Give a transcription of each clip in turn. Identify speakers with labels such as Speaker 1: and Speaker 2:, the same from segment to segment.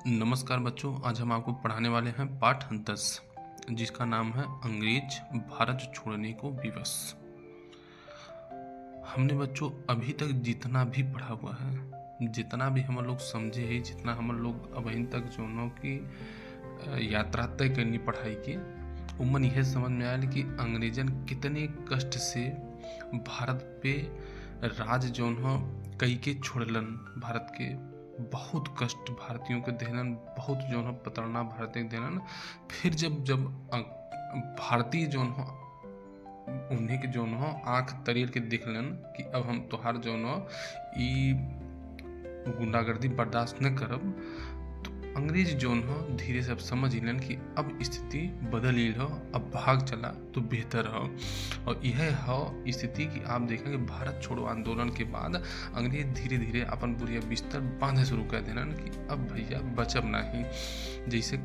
Speaker 1: नमस्कार बच्चों, आज हम आपको पढ़ाने वाले हैं पाठ 10 जिसका नाम है अंग्रेज भारत छोड़ने को विवश। हमने बच्चों अभी तक जितना भी पढ़ा हुआ है, जितना भी हम लोग समझे हैं, जितना हम लोग अभी तक जो की यात्रा तय करनी पढ़ाई की, उमन यह समझ में आया कि अंग्रेजन कितने कष्ट से भारत पे राज जो कई के छोड़लन। भारत के बहुत कष्ट भारतीयों के देहलन, बहुत जो है प्रताड़ना भारतीय देहलन। फिर जब भारतीय जो उन्हें के जो आँख तरीर के देखलन कि अब हम तोहार जो ई गुंडागर्दी बर्दाश्त न करब, तो अंग्रेज जो धीरे से अब समझ लेन कि अब स्थिति बदल ही हो, अब भाग चला तो बेहतर हो। और यह हो स्थिति कि आप देखेंगे भारत छोड़ो आंदोलन के बाद अंग्रेज धीरे धीरे अपन पूरी बिस्तर बांधे शुरू कर देना कि अब भैया बचब नहीं। जैसे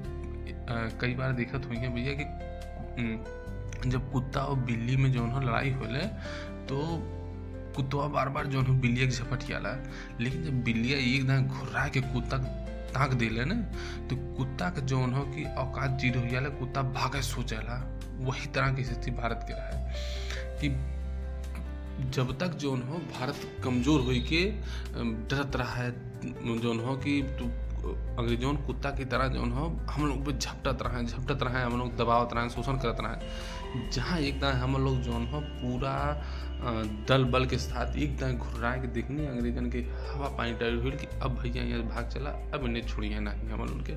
Speaker 1: कई बार देखत हुई है भैया कि जब कुत्ता और बिल्ली में जो लड़ाई होले तो कुत्ता बार बार जो बिल्लिया के झपट जाला, लेकिन जब बिल्लिया एक दाएं घुर्रा के कुत्ता ताक दिले न तो कुत्ता के जो की औकात जीरो हो जाला, कुत्ता भागे सो जाला। वही तरह की स्थिति भारत के रहा कि जब तक जो भारत कमजोर हो के डरत रहा है जो कि अंग्रेजों कुत्ता की तरह जो हम लोग पे झपटत रहे, हम लोग दबावत रहे, शोषण करत रहे। जहाँ एक दाएं हम लोग जो पूरा दल बल के साथ एक दाएं घुर्राए के देखनी अंग्रेजन के हवा पानी डाल हुई कि अब भैया यहाँ भाग चला, अब इन्हें छोड़िए नहीं हम उनके।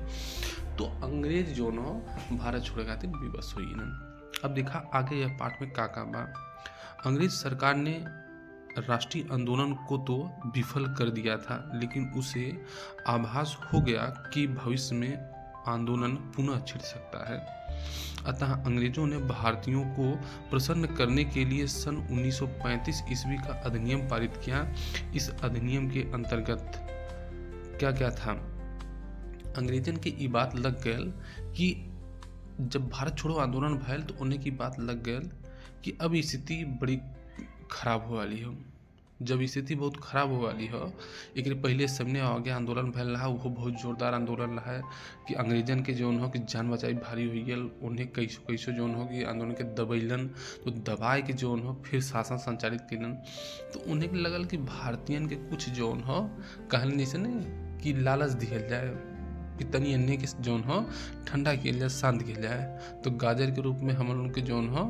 Speaker 1: तो अंग्रेज जो भारत छोड़े खातिर विवश हुई न। अब देखा आगे यह पाठ में का बा। अंग्रेज सरकार ने राष्ट्रीय आंदोलन को तो विफल कर दिया था, लेकिन उसे आभास हो गया कि भविष्य में आंदोलन पुनः छिड़ सकता है। अतः अंग्रेजों ने भारतीयों को प्रसन्न करने के लिए सन 1935 ईस्वी का अधिनियम पारित किया। इस अधिनियम के अंतर्गत क्या क्या था, अंग्रेजन की ये बात लग गई कि जब भारत छोड़ो आंदोलन भयल तो उन्हें की बात लग गई कि अब स्थिति बड़ी खराब हो वाली हो। जब स्थिति बहुत खराब हो वाली हो, एक पहले सामने आगे आंदोलन भैल रहा, वो बहुत जोरदार आंदोलन रहा है कि अंग्रेजन के जो कि जान बचाई भारी हो गई। उन्हें कैसो जो कि आंदोलन के दबैलन, तो दबाए के जो फिर शासन संचालित कैलन। तो उन्हें लगल कि भारतीयन के कुछ जो कहल जैसे नहीं कि लालच दिहल जाए कि तनी अन्य के जौन हो ठंडा किया जाए, शांत किया जाए। तो गाजर के रूप में हम लोग के जौन हो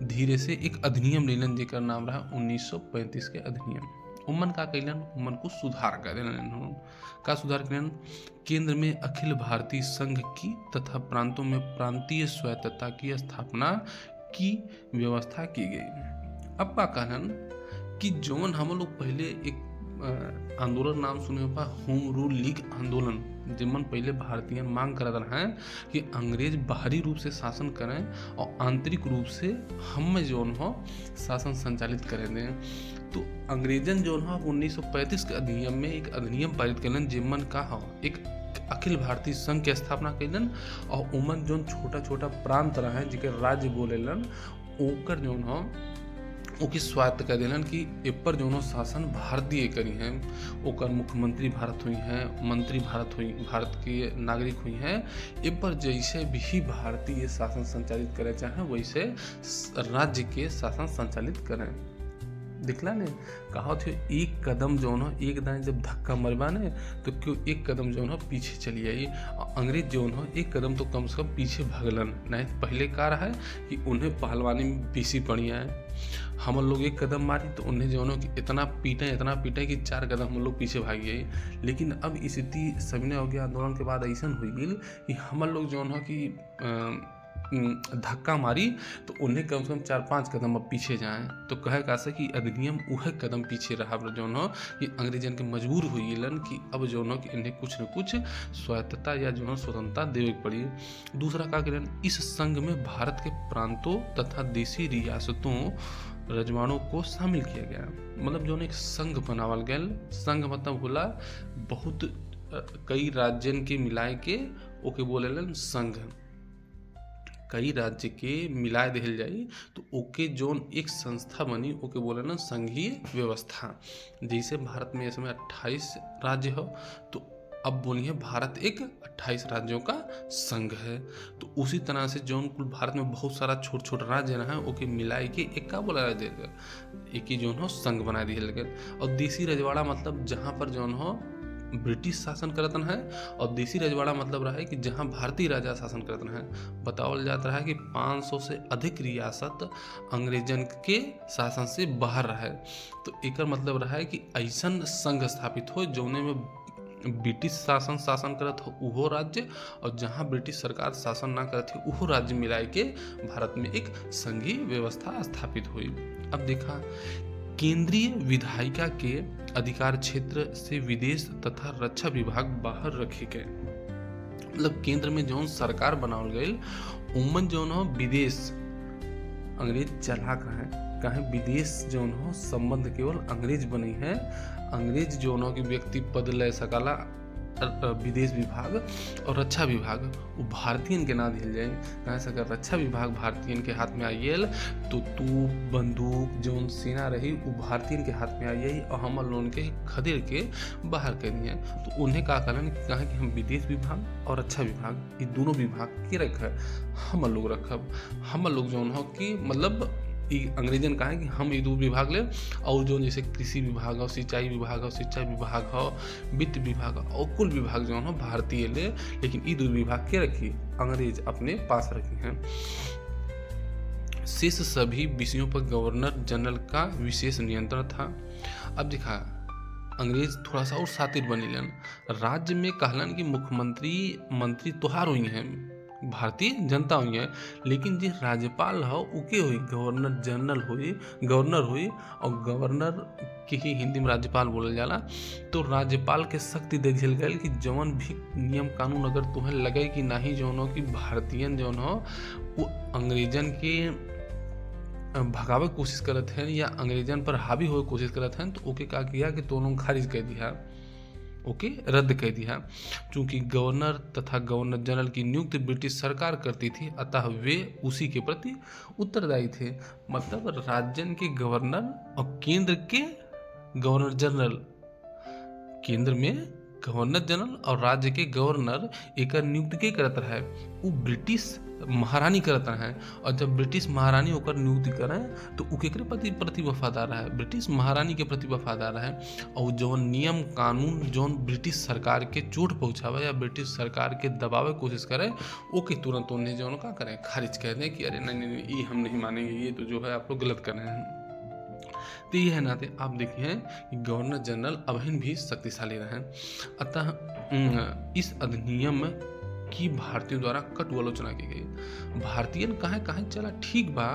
Speaker 1: धीरे से एक अधिनियम लेलन जेकर नाम रहा 1935 के अधिनियम। उमन का कैलन, उमन को सुधार कर देलन। का सुधार कैलन, केंद्र में अखिल भारतीय संघ की तथा प्रांतों में प्रांतीय स्वायत्तता की स्थापना की व्यवस्था की गई। अब का कहलन कि जौन हम लोग पहले एक आंदोलन नाम सुने पा होम रूल लीग आंदोलन, जिमन पहले भारतीय मांग करत रहे हैं कि अंग्रेज बाहरी रूप से शासन करें और आंतरिक रूप से हम जो शासन संचालित करें दें। तो अंग्रेजन जो 1935 के अधिनियम में एक अधिनियम पारित करें जिमन का हो एक अखिल भारतीय संघ की स्थापना कैलन। और उमन जो छोटा छोटा प्रांत रहे जिके राज्य बोलेलन, ओकर जो ओके स्वायत्त कर देलन कि एपर जो शासन भारतीय करी हैं। ओकर मुख्यमंत्री भारत हुई हैं, मंत्री भारत हुई, भारत के नागरिक हुई हैं। एपर जैसे भी भारतीय शासन संचालित करे चाहे वैसे राज्य के शासन संचालित करें। दिखला ने कहा थे एक कदम जो एक दाएं जब धक्का मरबा ने तो क्यों एक कदम जो पीछे चली आई। अंग्रेज जो एक कदम तो कम से कम पीछे भगलन नहीं। पहले का रहा है कि उन्हें पहलवानी में बेसी पड़िया है, हम लोग एक कदम मारी तो उन्हें जो कि इतना पीटे कि 4 कदम हम लोग पीछे भाग गए। लेकिन अब स्थिति सामने हो गया आंदोलन के बाद ऐसा हो गई कि हम लोग जो कि धक्का मारी तो उन्हें कम से कम 4-5 कदम अब पीछे जाएं। तो कहे का से कि अधिनियम वह कदम पीछे रहा जो कि अंग्रेजन के मजबूर हुई कि अब जो कि इन्हें कुछ न कुछ स्वायत्तता या जो स्वतंत्रता देवे पड़ी। दूसरा का करें, इस संघ में भारत के प्रांतों तथा देशी रियासतों रजवाड़ों को शामिल किया गया। मतलब जो एक संघ बनावल गया। संघ मतलब होला बहुत कई राज्यन के मिलाए के ओके बोलेलन संघ। कई राज्य के मिलाए दिल जाई तो ओके जोन एक संस्था बनी ओके बोले ना संघीय व्यवस्था। जैसे भारत में इसमें 28 राज्य हो तो अब बोलिए भारत एक 28 राज्यों का संघ है। तो उसी तरह से जौन कुल भारत में बहुत सारा छोट छोट राज्य रहा ओके मिलाई के एक का बोला जाएगा, एक ही जौन हो संघ बना दिया गया। और देसी रजवाड़ा मतलब जहाँ पर जौन हो ब्रिटिश शासन करतन है, और देसी रजवाड़ा मतलब रहा है कि जहाँ भारतीय राजा शासन करतन है। बतावल जाता है कि 500 से अधिक रियासत अंग्रेजन के शासन से बाहर रहा है। तो एक मतलब रहा है कि ऐसा संघ स्थापित हो जौने में ब्रिटिश शासन करत हो उहो राज्य, और जहाँ ब्रिटिश सरकार शासन ना करत है उहो राज्य मिलाए के भारत में एक संघीय व्यवस्था स्थापित हुई। अब देखा, केंद्रीय विधायिका के अधिकार क्षेत्र से विदेश तथा रक्षा विभाग बाहर रखे गए। मतलब केंद्र में जौन सरकार बनावल गई उमन जौन हो विदेश अंग्रेज चलाक रहे, कहे विदेश जौन हो संबंध केवल अंग्रेज बनी है। अंग्रेज जौन हो कि व्यक्ति पद ले सकला विदेश विभाग और रक्षा विभाग वो भारतीयन के ना दिल जाए। कहे से अगर रक्षा विभाग भारतीयन के हाथ में आइल तो तू बंदूक जौन सेना रही वो भारतीयन के हाथ में आई और हम लोन के खदेड़ के बाहर कर दिए। तो उन्हें का कहलन कि कहा कि हम विदेश विभाग और रक्षा विभाग ये दोनों विभाग के रखा हम लोग रखब। हम लोग जौन हो कि मतलब अंग्रेजन कहा है कि हम ये दो विभाग ले, और जो जैसे कृषि विभाग हो, सिंचाई विभाग हो, शिक्षा विभाग हो, वित्त विभाग हो, और कुल विभाग जो हो भारतीय ले, लेकिन ये दो विभाग के रखी अंग्रेज अपने पास रखे हैं। शेष सभी विषयों पर गवर्नर जनरल का विशेष नियंत्रण था। अब देखा, अंग्रेज थोड़ा सा और सातिर बनिलन, राज्य में कहलन कि मंत्री तोहार हुई हैं, भारतीय जनता हुई है, लेकिन जो राज्यपाल हो उके हुई गवर्नर जनरल हुई, गवर्नर हुई, और गवर्नर के ही हिंदी में राज्यपाल बोलल जाला। तो राज्यपाल के शक्ति दे दिल गई कि जौन भी नियम कानून अगर तुम्हें लगे कि नहीं जौन हो कि भारतीयन जौन हो वो अंग्रेजन के भगावे कोशिश करत हैं या अंग्रेजन पर हावी हो कोशिश करत हैं, तो ओके का किया कि दोनों खारिज कर दिया, ओके रद्द कर दिया। चूंकि गवर्नर तथा गवर्नर जनरल की नियुक्ति ब्रिटिश सरकार करती थी, अतः वे उसी के प्रति उत्तरदायी थे। मतलब राज्य के गवर्नर और केंद्र के गवर्नर जनरल, केंद्र में गवर्नर जनरल और राज्य के गवर्नर एक नियुक्ति के करत रहे, वो ब्रिटिश महारानी करत रहे। और जब ब्रिटिश महारानी होकर नियुक्ति करें तो उ केकरे प्रति वफादार रहे, ब्रिटिश महारानी के प्रति वफादार रहे। और जौन नियम कानून जौन ब्रिटिश सरकार के चोट पहुँचावे या ब्रिटिश सरकार के दबावे कोशिश करे ओके तुरंत उन्हें जौन का करें खारिज कर दें कि अरे नहीं ये हम नहीं मानेंगे, ये तो जो है आप लोग गलत कर रहे हैं। तो ये है नाते आप देखिए कि गवर्नर जनरल अभी भी शक्तिशाली रहे। अतः इस अधिनियम की भारतीयों द्वारा कटु आलोचना की गई। भारतीयन कहे चला ठीक बा,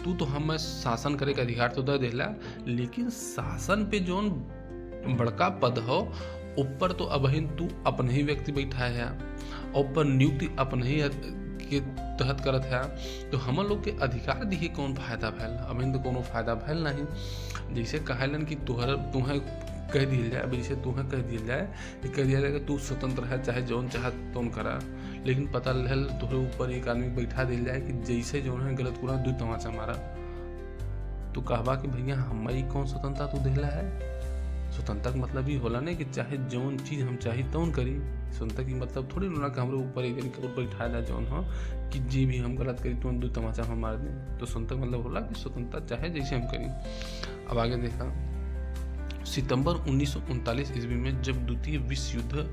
Speaker 1: तू तो हमें शासन करे का अधिकार तो दे देला, लेकिन शासन पे जौन बड़का पद हो ऊपर तो अबहिन तू अपने ही व्यक्ति बैठा है, ऊपर नियुक्ति अपने ही के तहत करत है, तो हम लोग के अधिकार दिए कौन फायदा भैल? अभी तो कोनो फायदा भैल नहीं। जैसे कहलन कि तुम्हें कह दिया जाए, अभी जैसे तुम्हें कह दिया जाए कि कह दिया जाए कि तू स्वतंत्र है, चाहे जौन चाह तुम करा, लेकिन पता लहल तुम्हारे ऊपर एक आदमी बैठा दिया जाए कि जैसे जो है गलत पूरा 2 तमाचा मारा, तो कहबा कि भैया हमारी कौन स्वतंत्रता तू दिला है? स्वतंत्रता मतलब ही होला नहीं कि चाहे जौन चीज़ हम चाहे तौन करी। स्वतंत्रता की मतलब थोड़ी ना कि हमारे ऊपर एक दिन बैठा दिया जौन हो कि जी भी हम गलत करी तो 2 तमाचा हम मार दें। तो स्वतंत्रता मतलब होला कि स्वतंत्रता चाहे जैसे हम करी। अब आगे देखा, सितंबर 1939 ईस्वी में जब द्वितीय विश्व युद्ध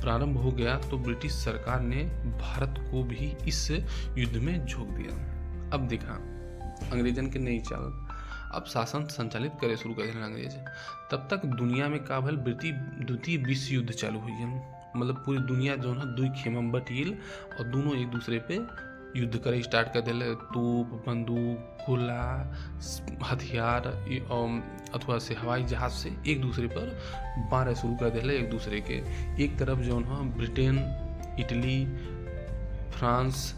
Speaker 1: प्रारंभ हो गया तो ब्रिटिश सरकार ने भारत को भी इस युद्ध में झोंक दिया। अब देखा, अंग्रेजन के नई चाल, अब शासन संचालित करे शुरू कर दिया अंग्रेज। तब तक दुनिया में का भल द्वितीय विश्व युद्ध चालू हुई है। मतलब पूरी दुनिया जो है 2 खेमा में बटिल और दोनों एक दूसरे पे युद्ध करे स्टार्ट कर दिले। तोप, बंदूक, गोला, हथियार अथवा से हवाई जहाज से एक दूसरे पर मारे शुरू कर दिले एक दूसरे के। एक तरफ जो है ब्रिटेन, इटली, फ्रांस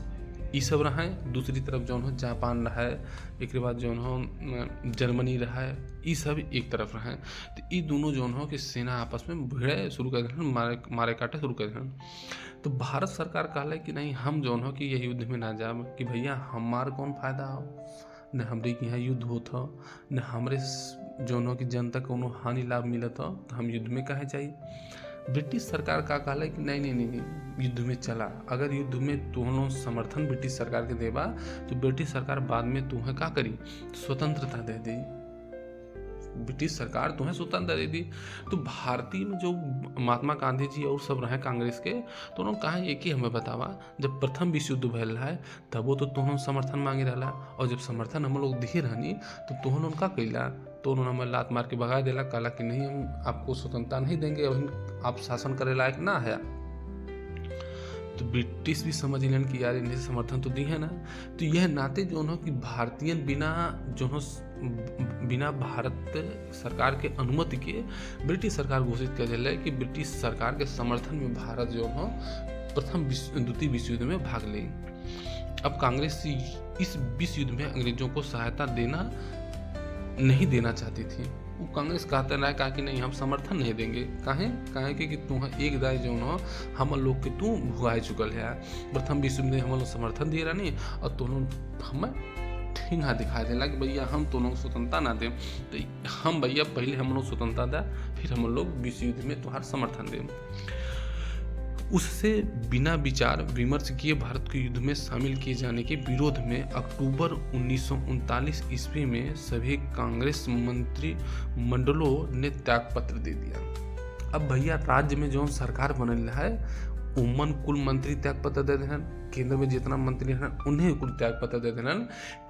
Speaker 1: ये सब रहा है, दूसरी तरफ जो है जापान रहा है, एक बाद जो है जर्मनी रहा है, ये सब एक तरफ रहा है। तो ये दोनों जो हो कि सेना आपस में भिड़े शुरू कर दें, मारे काटे शुरू कर दें। तो भारत सरकार कहला कि नहीं हम जो हो कि यह युद्ध में ना जाए, कि भैया हमार कौन फायदा हो, न हमरे के यहाँ युद्ध होत हो, न हमरे जो हो कि जनता को हानि लाभ मिलत हो, तो हम युद्ध में कहे चाहिए। ब्रिटिश सरकार का कहला कि नहीं नहीं नहीं नहीं युद्ध में चला, अगर युद्ध में दोनों समर्थन ब्रिटिश सरकार के देबा तो ब्रिटिश सरकार बाद में तुम्हें का करी, स्वतंत्रता दे दी, ब्रिटिश सरकार तुम्हें स्वतंत्रता दे दी। तो भारतीय में जो महात्मा गांधी जी और सब रहे कांग्रेस के, तो उन्होंने कहा एक ही हमें बतावा, जब प्रथम विश्व युद्ध भैल रहा है तब वो तो तुम समर्थन मांगे रहा, और जब समर्थन हम लोग दिए रहनी तो तुहन उनका कैला, तो उन्होंने हमें लात मार के भगा देला, कहला कि नहीं हम आपको स्वतंत्रता नहीं देंगे, अभी आप शासन करे लायक ना है। तो ब्रिटिश भी समझ लेन कि यार इन्हें समर्थन तो दी है ना, तो यह नाते जो हो कि भारतीय बिना भारत सरकार के अनुमति के ब्रिटिश सरकार घोषित कर दिया कि ब्रिटिश सरकार के समर्थन में भारत जो हो द्वितीय विश्व युद्ध में भाग ले। अब कांग्रेस इस विश्व युद्ध में अंग्रेजों को सहायता नहीं देना चाहती थी। वो कांग्रेस कहते रहा कहा कि नहीं हम समर्थन नहीं देंगे, काहे कि तुम एक दाई जो हो हम लोग के तू भुगाए चुकल है, प्रथम विश्व में हम लोग समर्थन दिए रहनी और दोनों हमें ठेंगा दिखा देला कि भैया हम दोनों को स्वतंत्रता ना दें, तो हम भैया पहले हम लोग स्वतंत्रता दें फिर हम लोग विश्व युद्ध में तुम्हारा समर्थन दें। उससे बिना विचार विमर्श किए भारत के युद्ध में शामिल किए जाने के विरोध में अक्टूबर 1939 ईस्वी में सभी कांग्रेस मंत्रिमंडलों ने त्यागपत्र दे दिया। अब भैया राज्य में जो सरकार बनल है उमन कुल मंत्री त्यागपत्र दे देना, केंद्र में जितना मंत्री हैं उन्हें कुल त्यागपत्र दे देना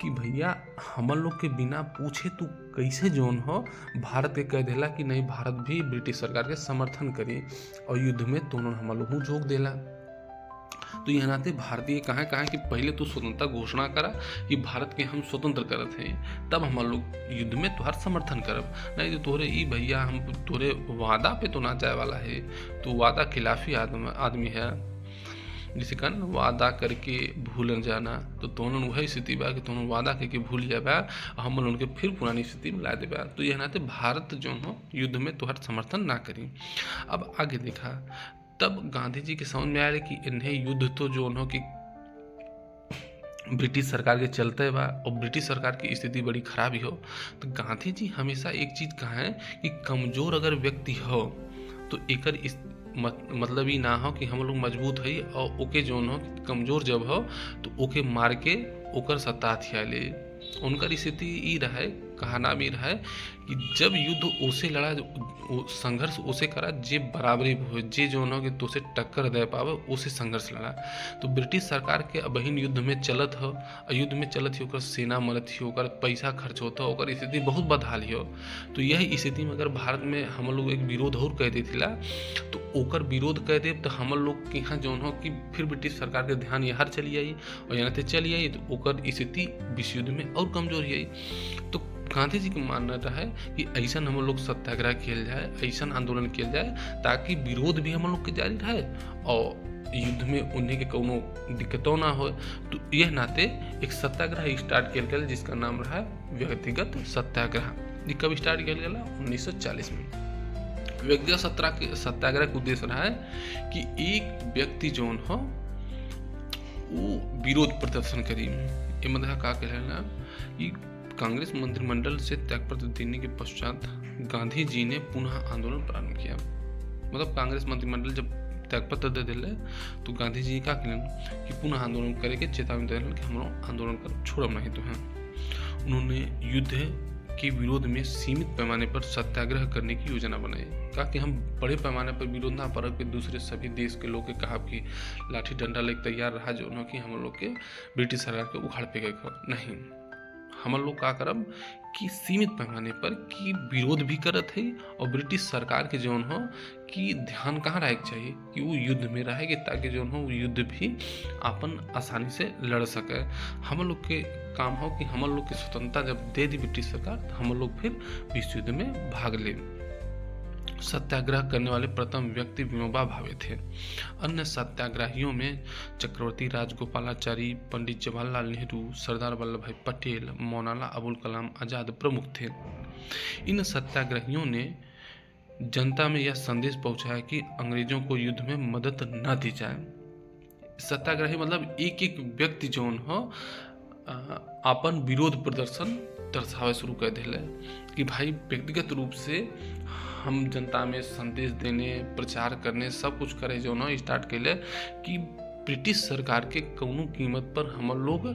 Speaker 1: कि भैया हम लोग के बिना पूछे तू कैसे जोन हो भारत के कह देला कि नहीं भारत भी ब्रिटिश सरकार के समर्थन करी और युद्ध में दोनों हम लोग झोंक देला। तो यह नाते भारतीय कहाँ कि पहले तो स्वतंत्रता घोषणा करा कि भारत के हम स्वतंत्र करत हैं, तब हम लोग युद्ध में तुहार समर्थन करब, नहीं तो तोरे ई भैया हम तोरे वादा पे तो ना जाए वाला है, तो वादा खिलाफी आदमी है, जिसे कहन वादा करके भूल जाना, तो दोनों वही स्थिति बा कि दोनों वादा करके भूल जाबा हम उनके फिर पुरानी स्थिति में ला देबा। तो यह नाते भारत जो हो युद्ध में तुहार समर्थन ना करी। अब आगे देखा तब गांधी जी के समझ में आया कि इन्हें युद्ध तो जो हो कि ब्रिटिश सरकार के चलते बा और ब्रिटिश सरकार की स्थिति बड़ी खराब ही हो। तो गांधी जी हमेशा एक चीज कहा है कि कमजोर अगर व्यक्ति हो तो एकर मतलब ही ना हो कि हम लोग मजबूत है और ओके जो हो कमजोर जब हो तो ओके मार के ओकर सत्ता हथिया ले। उनका स्थिति ये रहा है, कहना भी रहा है कि जब युद्ध उसे लड़ा संघर्ष उसे करा जे बराबरी हो, जे जो हो कि तो उसे टक्कर दे पावे उसे संघर्ष लड़ा। तो ब्रिटिश सरकार के बहिन युद्ध में चलत हो, युद्ध में चलत ही ओकर सेना मरत ही, ओकर पैसा खर्च होता, ओकर स्थिति बहुत बदहाली हो। तो यह स्थिति में अगर भारत में हम लोग एक विरोध और कह देथिला तो ओकर विरोध कह दे तो हम लोग के यहाँ जो हो कि फिर ब्रिटिश सरकार के ध्यान यहाँ चली आई और यहाँ चली आई तो ओकर स्थिति विश्व युद्ध में और कमजोर आई। तो गांधी जी के मानना रहा है कि ऐसा हम लोग सत्याग्रह किया जाए, ऐसा आंदोलन किया जाए ताकि विरोध भी हम लोग के जारी रहे और युद्ध में उन्हें के कोनो दिक्कतों ना हो। तो यह नाते एक सत्याग्रह स्टार्ट किया गया जिसका नाम रहा है व्यक्तिगत सत्याग्रह। ये कब स्टार्ट किया गया? 1940 में। व्यक्तिगत सत्याग्रह का उद्देश्य रहा है कि एक व्यक्ति जो हो वो विरोध प्रदर्शन करी। ये मतलब का कहना कि कांग्रेस मंत्रिमंडल से त्यागपत्र देने के पश्चात गांधी जी ने पुनः आंदोलन प्रारंभ किया। मतलब कांग्रेस मंत्रिमंडल जब त्यागपत्र दे दिले तो गांधी जी का कहलन कि पुनः आंदोलन करे के चेतावनी दिलन कि हम लोग आंदोलन कर छोड़ब नहीं तो हैं। उन्होंने युद्ध के विरोध में सीमित पैमाने पर सत्याग्रह करने की योजना बनाई। कहा कि हम बड़े पैमाने पर विरोध ना पर दूसरे सभी देश के लोग के कहा कि लाठी डंडा लेकर तैयार रहा जो न कि हम लोग के ब्रिटिश सरकार के उखाड़ पे गए नहीं, हम लोग का करब कि सीमित पैमाने पर कि विरोध भी करत है और ब्रिटिश सरकार के जौन हो कि ध्यान कहाँ रहे चाहिए कि वो युद्ध में रहेगी ताकि जौन हो वो युद्ध भी अपन आसानी से लड़ सके। हम लोग के काम हो कि हम लोग की स्वतंत्रता जब दे दी ब्रिटिश सरकार तो हम लोग फिर विश्व युद्ध में भाग ले। सत्याग्रह करने वाले प्रथम व्यक्ति विनोबा भावे थे। अन्य सत्याग्रहियों में चक्रवर्ती राजगोपालाचारी, पंडित जवाहरलाल नेहरू, सरदार वल्लभ भाई पटेल, मौलाना अबुल कलाम आजाद प्रमुख थे। इन सत्याग्रहियों ने जनता में यह संदेश पहुंचाया कि अंग्रेजों को युद्ध में मदद न दी जाए। सत्याग्रही मतलब एक एक व्यक्ति जौन हो अपन विरोध प्रदर्शन दर्शावे शुरू कर दिले कि भाई व्यक्तिगत रूप से हम जनता में संदेश देने, प्रचार करने, सब कुछ करे जो ना स्टार्ट कैले कि ब्रिटिश सरकार के कौनो कीमत पर हम लोग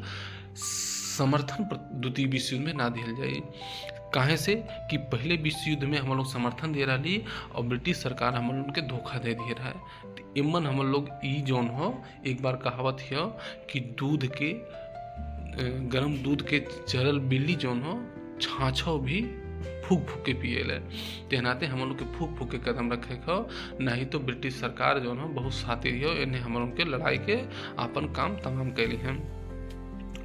Speaker 1: समर्थन द्वितीय विश्व युद्ध में ना दिल जाए। काहे से कि पहले विश्व युद्ध में हम लोग समर्थन दे रही और ब्रिटिश सरकार हम लोग के धोखा दे दिए रहा है। तो इमन हम लोग ई जौन हो, एक बार कहावत है कि दूध के गरम दूध के चरल बिल्ली जौन हो छाछो भी फूक फूक के पिएले। तेनाते हम लोग के फूक फूक के कदम रखे खो, नहीं तो ब्रिटिश सरकार जो हो बहुत साथी हो, इन्हें हम लोग के लड़ाई के अपन काम तमाम कैली हैं।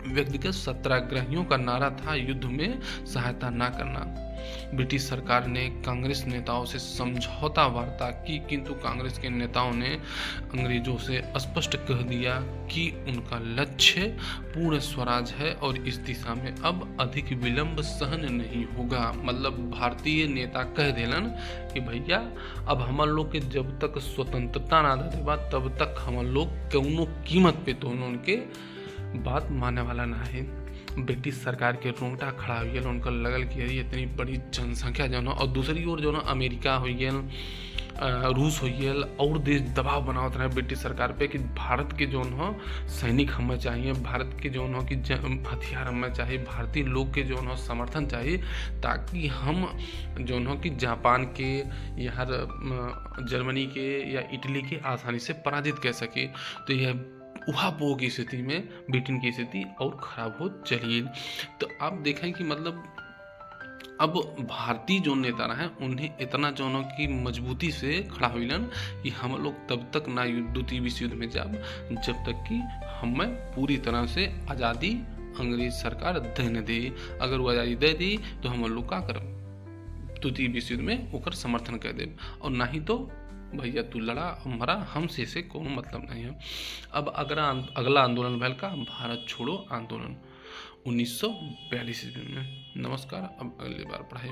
Speaker 1: व्यक्तिगत सत्याग्रहियों का नारा था युद्ध में सहायता न करना। ब्रिटिश सरकार ने कांग्रेस नेताओं से समझौता वार्ता की, किंतु कांग्रेस के नेताओं ने अंग्रेजों से स्पष्ट कह दिया कि उनका लक्ष्य पूर्ण स्वराज है और इस दिशा में अब अधिक विलंब सहन नहीं होगा। मतलब भारतीय नेता कह देलन कि भैया अब हम लोग के जब तक स्वतंत्रता ना दे देबा तब तक हम लोग कौनो कीमत पे तो उनके बात मानने वाला ना है। ब्रिटिश सरकार के रोंगटा खड़ा हो गया, उनका लगल कि यदि इतनी बड़ी जनसंख्या जो ना, और दूसरी ओर जो ना अमेरिका हो गया, रूस हो गया और देश दबाव बनावत रहे ब्रिटिश सरकार पे कि भारत के जो हो सैनिक हमें चाहिए, भारत के जो हो कि हथियार हमें चाहिए, भारतीय लोग के जो हो समर्थन चाहिए, ताकि हम जो हो कि जापान के या जर्मनी के या इटली के आसानी से पराजित कर सके। तो यह उहापोह की स्थिति में ब्रिटेन की स्थिति और ख़राब हो चली। तो आप देखें कि मतलब अब भारतीय जो नेता हैं उन्हें इतना जो कि मजबूती से खड़ा हुईलन कि हम लोग तब तक ना द्वितीय विश्व युद्ध में जाब जब तक कि हमें पूरी तरह से आज़ादी अंग्रेज सरकार देने दे। अगर वो आज़ादी दे दी तो हम लोग का करब द्वितीय विश्व युद्ध में ओकर समर्थन कर देब, और ना ही तो भैया तू लड़ा हमारा हमसे से कोनो मतलब नहीं है। अब अगला आंदोलन भैल का भारत छोड़ो आंदोलन 1942 ईस्वी में। नमस्कार, अब अगली बार पढ़ाई।